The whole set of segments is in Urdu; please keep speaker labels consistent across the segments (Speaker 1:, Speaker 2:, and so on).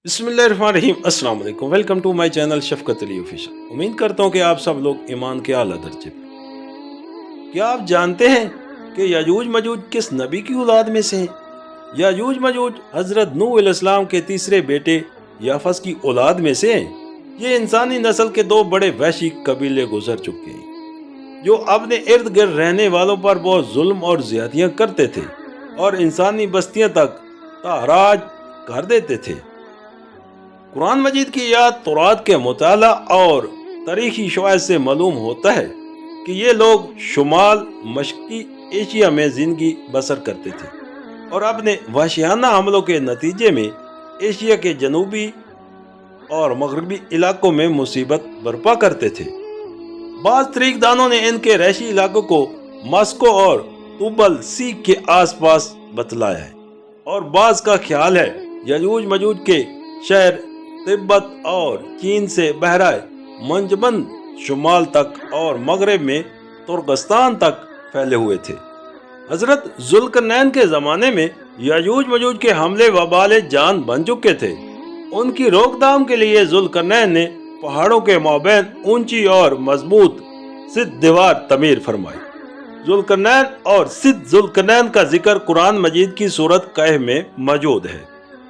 Speaker 1: بسم اللہ الرحمن الرحیم۔ السلام علیکم، ویلکم ٹو مائی چینل شفقت علی آفیشل۔ امید کرتا ہوں کہ آپ سب لوگ ایمان کے اعلیٰ درجے پہ۔ کیا آپ جانتے ہیں کہ یاجوج ماجوج کس نبی کی اولاد میں سے ہیں؟ یاجوج ماجوج حضرت نوح علیہ السلام کے تیسرے بیٹے یافس کی اولاد میں سے ہیں۔ یہ انسانی نسل کے دو بڑے وحشی قبیلے گزر چکے ہیں جو اپنے ارد گرد رہنے والوں پر بہت ظلم اور زیادتیاں کرتے تھے اور انسانی بستیاں تک تاراج کر دیتے تھے۔ قرآن مجید کی یاد تورات کے مطالعہ اور تاریخی شواہد سے معلوم ہوتا ہے کہ یہ لوگ شمال مشرقی ایشیا میں زندگی بسر کرتے تھے اور اپنے وحشیانہ حملوں کے نتیجے میں ایشیا کے جنوبی اور مغربی علاقوں میں مصیبت برپا کرتے تھے۔ بعض تاریخ دانوں نے ان کے رہائشی علاقوں کو ماسکو اور توبل سی کے آس پاس بتلایا ہے، اور بعض کا خیال ہے یاجوج ماجوج کے شہر تبت اور چین سے بحیرہ منجمند شمال تک اور مغرب میں ترکستان تک پھیلے ہوئے تھے۔ حضرت ذوالقرنین کے زمانے میں یاجوج ماجوج کے حملے وبال جان بن چکے تھے۔ ان کی روک تھام کے لیے ذوالقرنین نے پہاڑوں کے مابین اونچی اور مضبوط سد دیوار تعمیر فرمائی۔ ذوالقرنین اور سد ذوالقرنین کا ذکر قرآن مجید کی سورۃ کہف میں موجود ہے۔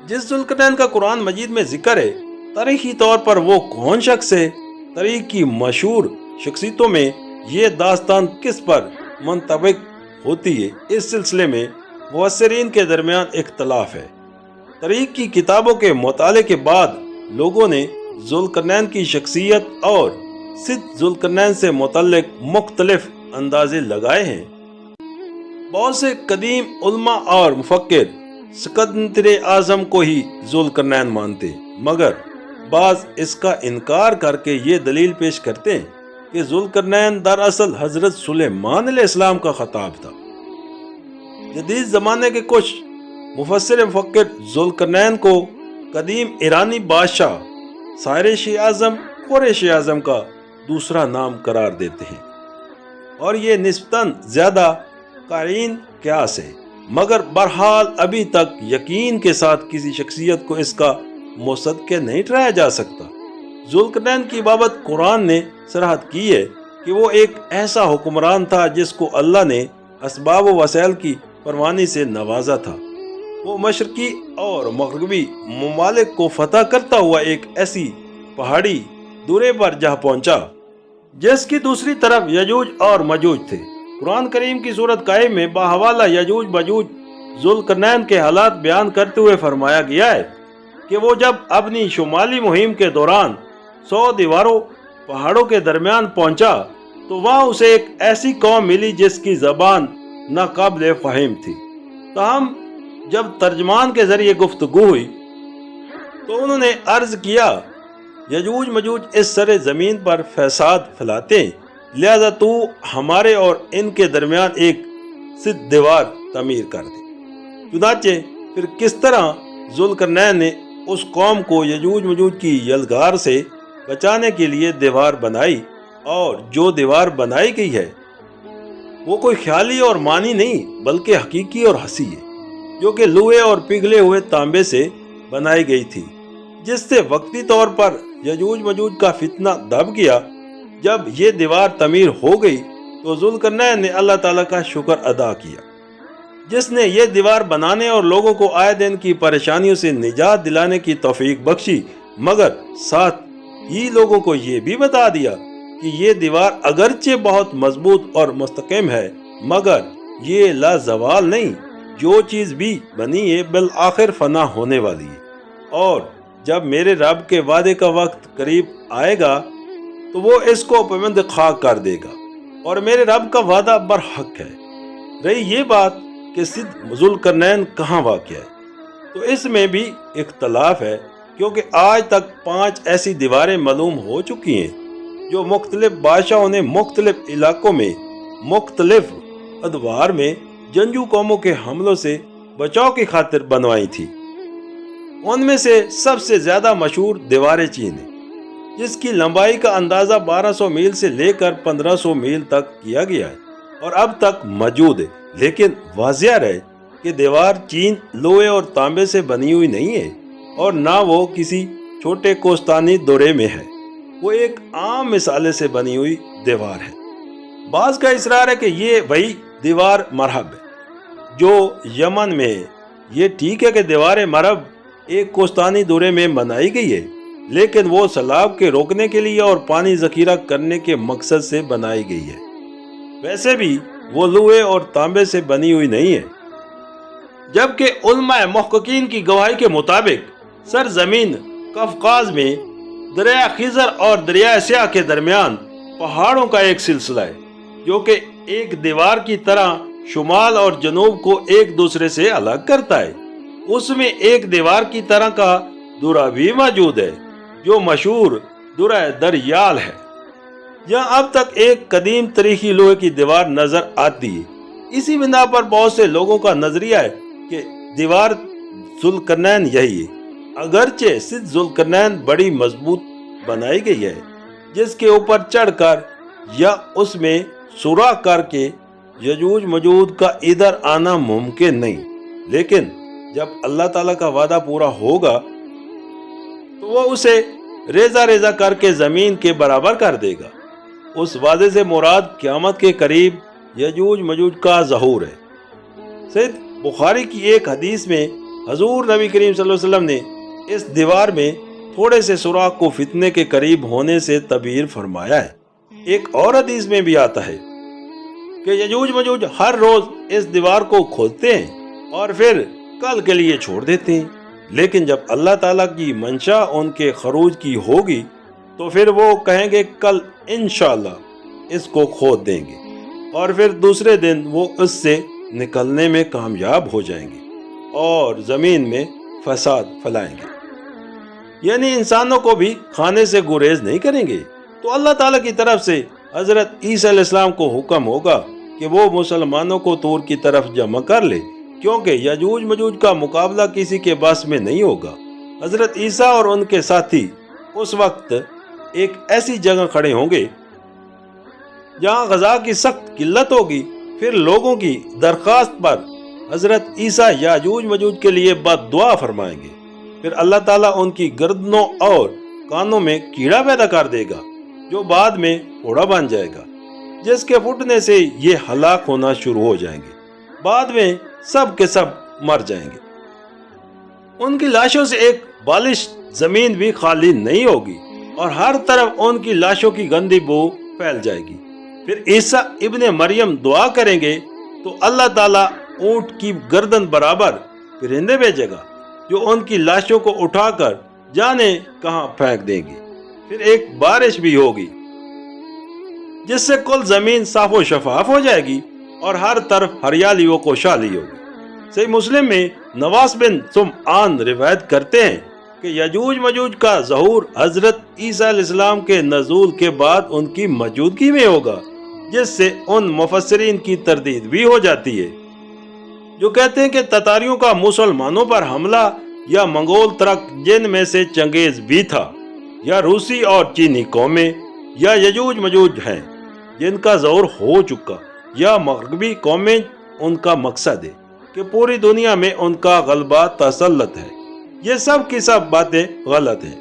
Speaker 1: جس ذوالقرنین کا قرآن مجید میں ذکر ہے، تاریخی طور پر وہ کون شخص ہے؟ تاریخ کی مشہور شخصیتوں میں یہ داستان کس پر منطبق ہوتی ہے، اس سلسلے میں مفسرین کے درمیان اختلاف ہے۔ تاریخ کی کتابوں کے مطالعے کے بعد لوگوں نے ذوالقرنین کی شخصیت اور سد ذوالقرنین سے متعلق مختلف اندازے لگائے ہیں۔ بہت سے قدیم علماء اور مفکر اسکندر اعظم کو ہی ذوالقرنین مانتے ہیں، مگر بعض اس کا انکار کر کے یہ دلیل پیش کرتے ہیں کہ ذوالقرنین دراصل حضرت سلیمان علیہ السلام کا خطاب تھا۔ جدید زمانے کے کچھ مفسر مفکر ذوالقرنین کو قدیم ایرانی بادشاہ سائرش اعظم قریش اعظم کا دوسرا نام قرار دیتے ہیں، اور یہ نسبتاً زیادہ قرین قیاس ہے، مگر بہرحال ابھی تک یقین کے ساتھ کسی شخصیت کو اس کا مصدق نہیں ٹھہرایا جا سکتا۔ ذوالقرنین کی بابت قرآن نے صراحت کی ہے کہ وہ ایک ایسا حکمران تھا جس کو اللہ نے اسباب و وسائل کی فراوانی سے نوازا تھا۔ وہ مشرقی اور مغربی ممالک کو فتح کرتا ہوا ایک ایسی پہاڑی دورے پر جا پہنچا جس کی دوسری طرف یاجوج اور ماجوج تھے۔ قرآن کریم کی سورۃ کہف میں باحوالہ یاجوج ماجوج ذوالقرنین کے حالات بیان کرتے ہوئے فرمایا گیا ہے کہ وہ جب اپنی شمالی مہم کے دوران 100 دیواروں پہاڑوں کے درمیان پہنچا تو وہاں اسے ایک ایسی قوم ملی جس کی زبان ناقابل فہم تھی۔ تاہم جب ترجمان کے ذریعے گفتگو ہوئی تو انہوں نے عرض کیا، یاجوج ماجوج اس سر زمین پر فساد پھیلاتے ہیں، لہذا تو ہمارے اور ان کے درمیان ایک سد دیوار تعمیر کر دے۔ چنانچہ پھر کس طرح ذوالقرنین نے اس قوم کو یاجوج ماجوج کی یلغار سے بچانے کے لیے دیوار بنائی، اور جو دیوار بنائی گئی ہے وہ کوئی خیالی اور معنی نہیں بلکہ حقیقی اور حسی ہے، جو کہ لوہے اور پگھلے ہوئے تانبے سے بنائی گئی تھی، جس سے وقتی طور پر یاجوج ماجوج کا فتنہ دب گیا۔ جب یہ دیوار تعمیر ہو گئی تو ذوالقرنین نے اللہ تعالیٰ کا شکر ادا کیا، جس نے یہ دیوار بنانے اور لوگوں کو آئے دن کی پریشانیوں سے نجات دلانے کی توفیق بخشی، مگر ساتھ ہی لوگوں کو یہ بھی بتا دیا کہ یہ دیوار اگرچہ بہت مضبوط اور مستحکم ہے، مگر یہ لازوال نہیں، جو چیز بھی بنی ہے بالآخر فنا ہونے والی ہے، اور جب میرے رب کے وعدے کا وقت قریب آئے گا تو وہ اس کو پابند خاک کر دے گا، اور میرے رب کا وعدہ برحق ہے۔ رہی یہ بات کہ سد ذوالقرنین کہاں واقع ہے، تو اس میں بھی اختلاف ہے، کیونکہ آج تک 5 ایسی دیواریں معلوم ہو چکی ہیں جو مختلف بادشاہوں نے مختلف علاقوں میں مختلف ادوار میں جنگجو قوموں کے حملوں سے بچاؤ کی خاطر بنوائی تھی۔ ان میں سے سب سے زیادہ مشہور دیوار چین ہے، جس کی لمبائی کا اندازہ 1200 میل سے لے کر 1500 میل تک کیا گیا ہے اور اب تک موجود ہے، لیکن واضح رہے کہ دیوار چین لوہے اور تانبے سے بنی ہوئی نہیں ہے، اور نہ وہ کسی چھوٹے کوستانی دورے میں ہے، وہ ایک عام مسالے سے بنی ہوئی دیوار ہے۔ بعض کا اصرار ہے کہ یہ وہی دیوار مرحب ہے جو یمن میں ہے۔ یہ ٹھیک ہے کہ دیوار مرحب ایک کوستانی دورے میں بنائی گئی ہے، لیکن وہ سیلاب کے روکنے کے لیے اور پانی ذخیرہ کرنے کے مقصد سے بنائی گئی ہے۔ ویسے بھی وہ لوہے اور تانبے سے بنی ہوئی نہیں ہے، جبکہ علماء محققین کی گواہی کے مطابق سرزمین قفقاز میں دریا خزر اور دریا سیاہ کے درمیان پہاڑوں کا ایک سلسلہ ہے جو کہ ایک دیوار کی طرح شمال اور جنوب کو ایک دوسرے سے الگ کرتا ہے۔ اس میں ایک دیوار کی طرح کا درہ بھی موجود ہے جو مشہور درہ دریال ہے۔ یہاں اب تک ایک قدیم تاریخی لوہے کی دیوار نظر آتی ہے۔ اسی بنا پر بہت سے لوگوں کا نظریہ ہے کہ دیوار ذوالقرنین یہی ہے، اگرچہ صد ذوالقرنین بڑی مضبوط بنائی گئی ہے جس کے اوپر چڑھ کر یا اس میں سوراخ کر کے یجوج مجوج کا ادھر آنا ممکن نہیں، لیکن جب اللہ تعالیٰ کا وعدہ پورا ہوگا تو وہ اسے ریزہ ریزہ کر کے زمین کے برابر کر دے گا۔ اس وعدے سے مراد قیامت کے قریب یجوج مجوج کا ظہور ہے۔ سید بخاری کی ایک حدیث میں حضور نبی کریم صلی اللہ علیہ وسلم نے اس دیوار میں تھوڑے سے سوراخ کو فتنے کے قریب ہونے سے تعبیر فرمایا ہے۔ ایک اور حدیث میں بھی آتا ہے کہ یجوج مجوج ہر روز اس دیوار کو کھولتے ہیں اور پھر کل کے لیے چھوڑ دیتے ہیں، لیکن جب اللہ تعالیٰ کی منشا ان کے خروج کی ہوگی تو پھر وہ کہیں گے کل انشاءاللہ اس کو کھود دیں گے، اور پھر دوسرے دن وہ اس سے نکلنے میں کامیاب ہو جائیں گے اور زمین میں فساد پھیلائیں گے، یعنی انسانوں کو بھی کھانے سے گریز نہیں کریں گے۔ تو اللہ تعالیٰ کی طرف سے حضرت عیسیٰ علیہ السلام کو حکم ہوگا کہ وہ مسلمانوں کو طور کی طرف جمع کر لے، کیونکہ یجوج مجوج کا مقابلہ کسی کے بس میں نہیں ہوگا۔ حضرت عیسیٰ اور ان کے ساتھی اس وقت ایک ایسی جگہ کھڑے ہوں گے جہاں غذا کی سخت قلت ہوگی۔ پھر لوگوں کی درخواست پر حضرت عیسیٰ یجوج مجوج کے لیے بد دعا فرمائیں گے، پھر اللہ تعالیٰ ان کی گردنوں اور کانوں میں کیڑا پیدا کر دے گا جو بعد میں پھوڑا بن جائے گا، جس کے پھٹنے سے یہ ہلاک ہونا شروع ہو جائیں گے، بعد میں سب کے سب مر جائیں گے۔ ان کی لاشوں سے ایک بالش زمین بھی خالی نہیں ہوگی اور ہر طرف ان کی لاشوں کی گندی بو پھیل جائے گی۔ پھر عیسیٰ ابن مریم دعا کریں گے تو اللہ تعالیٰ اونٹ کی گردن برابر پرندے بھیجے گا جو ان کی لاشوں کو اٹھا کر جانے کہاں پھینک دیں گے۔ پھر ایک بارش بھی ہوگی جس سے کل زمین صاف و شفاف ہو جائے گی اور ہر طرف ہریالی و خوشحالی ہوگی۔ صحیح مسلم میں نواس بن سمعان روایت کرتے ہیں کہ یجوج مجوج کا ظہور حضرت عیسیٰ علیہ السلام کے نزول کے بعد ان کی موجودگی میں ہوگا، جس سے ان مفسرین کی تردید بھی ہو جاتی ہے جو کہتے ہیں کہ تتاریوں کا مسلمانوں پر حملہ یا منگول ترک جن میں سے چنگیز بھی تھا، یا روسی اور چینی قومیں، یا یجوج مجوج ہیں جن کا ظہور ہو چکا، یا مغربی قومیں ان کا مقصد ہے کہ پوری دنیا میں ان کا غلبہ تسلط ہے۔ یہ سب کی سب باتیں غلط ہیں،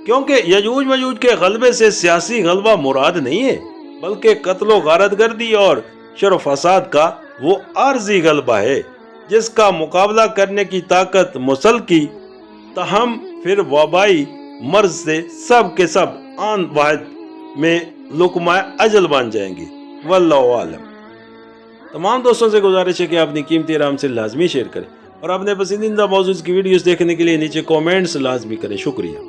Speaker 1: کیونکہ یجوج مجوج کے غلبے سے سیاسی غلبہ مراد نہیں ہے، بلکہ قتل و غارت گردی اور شر و فساد کا وہ عارضی غلبہ ہے جس کا مقابلہ کرنے کی طاقت مسل کی، تاہم پھر وبائی مرض سے سب کے سب آن واحد میں لقمہ اجل بن جائیں گے۔ واللہ عالم۔ تمام دوستوں سے گزارش ہے کہ اپنی قیمتی رائے ہم سے لازمی شیئر کریں اور اپنے پسندیدہ موضوع کی ویڈیوز دیکھنے کے لیے نیچے کومنٹس لازمی کریں۔ شکریہ۔